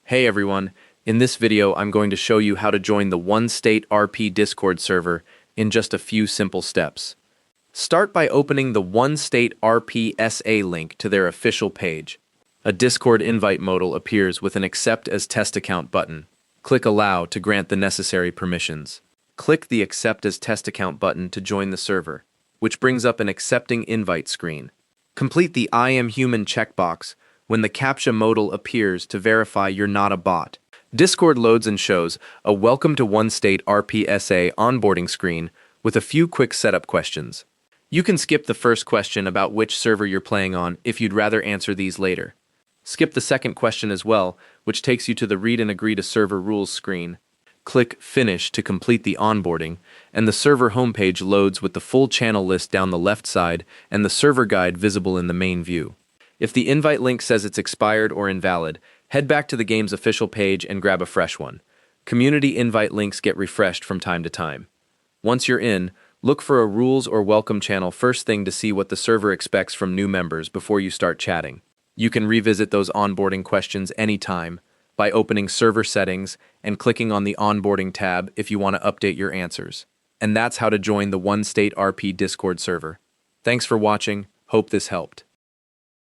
Hey everyone, in this video I'm going to show you how to join the OneState RP Discord server in just a few simple steps. Start by opening the OneState RP SA link to their official page. A Discord invite modal appears with an Accept as Test Account button. Click Allow to grant the necessary permissions. Click the Accept as Test Account button to join the server, which brings up an accepting invite screen. Complete the I am human checkbox when the CAPTCHA modal appears to verify you're not a bot. Discord loads and shows a Welcome to OneState RPSA onboarding screen with a few quick setup questions. You can skip the first question about which server you're playing on if you'd rather answer these later. Skip the second question as well, which takes you to the Read and Agree to Server Rules screen. Click Finish to complete the onboarding, and the server homepage loads with the full channel list down the left side and the server guide visible in the main view. If the invite link says it's expired or invalid, head back to the game's official page and grab a fresh one. Community invite links get refreshed from time to time. Once you're in, look for a rules or welcome channel first thing to see what the server expects from new members before you start chatting. You can revisit those onboarding questions anytime by opening server settings and clicking on the onboarding tab if you want to update your answers. And that's how to join the OneState RP Discord server. Thanks for watching. Hope this helped.